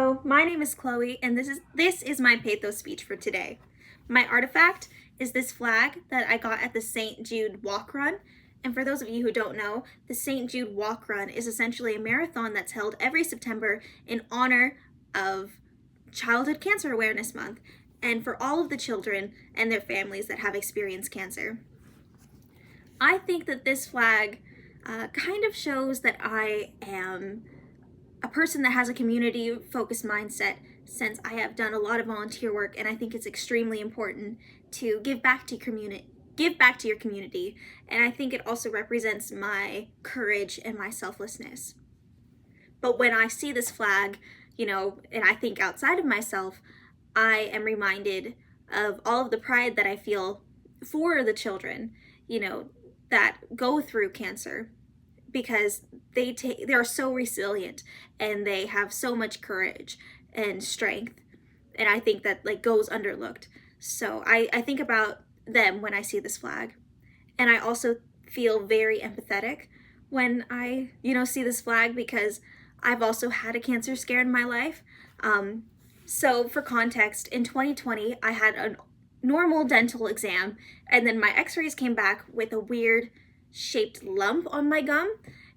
Hello, my name is Chloe, and this is my Pathos speech for today. My artifact is this flag that I got at the St. Jude Walk Run. And for those of you who don't know, the St. Jude Walk Run is essentially a marathon that's held every September in honor of Childhood Cancer Awareness Month and for all of the children and their families that have experienced cancer. I think that this flag kind of shows that I am a person that has a community-focused mindset, since I have done a lot of volunteer work, and I think it's extremely important to give back to your community, and I think it also represents my courage and my selflessness. But when I see this flag, and I think outside of myself, I am reminded of all of the pride that I feel for the children, that go through cancer, because they are so resilient and they have so much courage and strength, and I think that goes underlooked. So I think about them when I see this flag, and I also feel very empathetic when I see this flag, because I've also had a cancer scare in my life. So for context, in 2020 I had a normal dental exam, and then my x-rays came back with a weird shaped lump on my gum,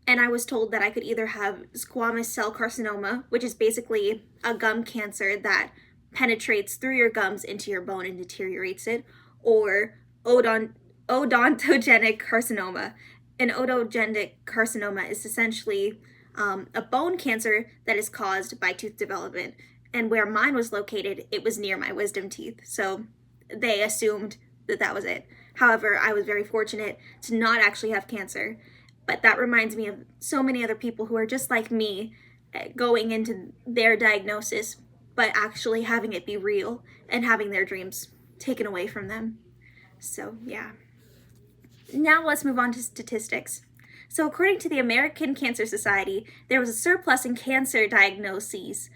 and I was told that I could either have squamous cell carcinoma, which is basically a gum cancer that penetrates through your gums into your bone and deteriorates it, or odontogenic carcinoma. An odontogenic carcinoma is essentially a bone cancer that is caused by tooth development, and where mine was located, it was near my wisdom teeth, so they assumed that that was it. However, I was very fortunate to not actually have cancer, but that reminds me of so many other people who are just like me, going into their diagnosis, but actually having it be real and having their dreams taken away from them. So yeah. Now let's move on to statistics. So according to the American Cancer Society, there was a surplus in cancer diagnoses,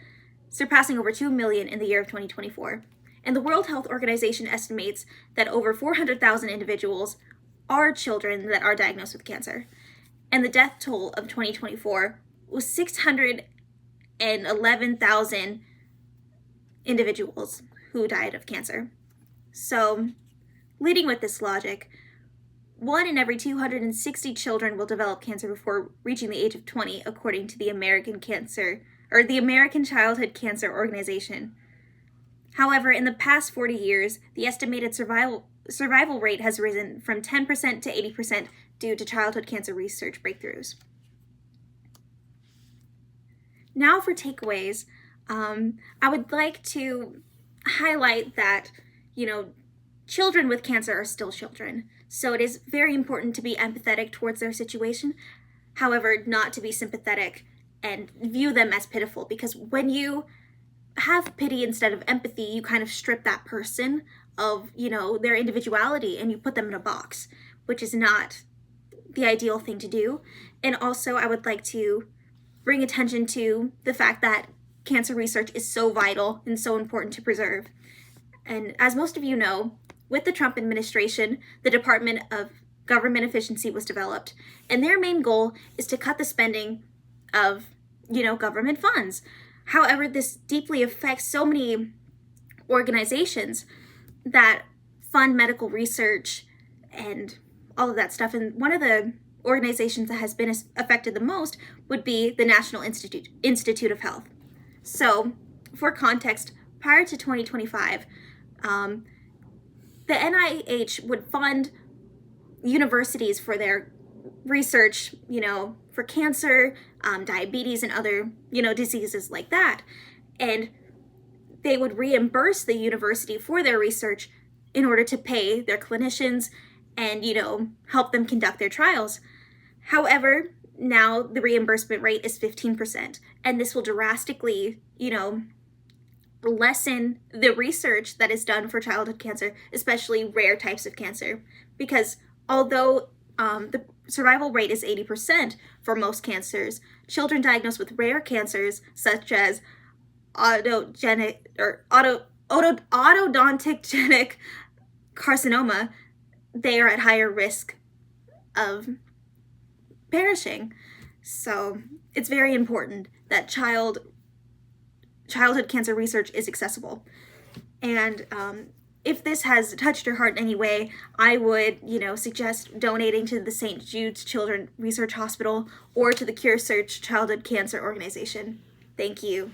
surpassing over 2 million in the year of 2024. And the World Health Organization estimates that over 400,000 individuals are children that are diagnosed with cancer. And the death toll of 2024 was 611,000 individuals who died of cancer. So, leading with this logic, 1 in every 260 children will develop cancer before reaching the age of 20, according to the American Childhood Cancer Organization. However, in the past 40 years, the estimated survival rate has risen from 10% to 80% due to childhood cancer research breakthroughs. Now for takeaways, I would like to highlight that, children with cancer are still children. So it is very important to be empathetic towards their situation. However, not to be sympathetic and view them as pitiful, because when you have pity instead of empathy, you kind of strip that person of, their individuality, and you put them in a box, which is not the ideal thing to do. And also, I would like to bring attention to the fact that cancer research is so vital and so important to preserve. And as most of you know, with the Trump administration, the Department of Government Efficiency was developed, and their main goal is to cut the spending of, government funds. However, this deeply affects so many organizations that fund medical research and all of that stuff. And one of the organizations that has been affected the most would be the National Institute of Health. So, for context, prior to 2025, the NIH would fund universities for their research, for cancer, diabetes, and other, diseases like that. And they would reimburse the university for their research in order to pay their clinicians and, help them conduct their trials. However, now the reimbursement rate is 15%, and this will drastically, lessen the research that is done for childhood cancer, especially rare types of cancer, because although the survival rate is 80% for most cancers, children diagnosed with rare cancers such as odontogenic carcinoma, they are at higher risk of perishing. So it's very important that child childhood cancer research is accessible. And if this has touched your heart in any way, I would, suggest donating to the St. Jude's Children's Research Hospital or to the Cure Search Childhood Cancer Organization. Thank you.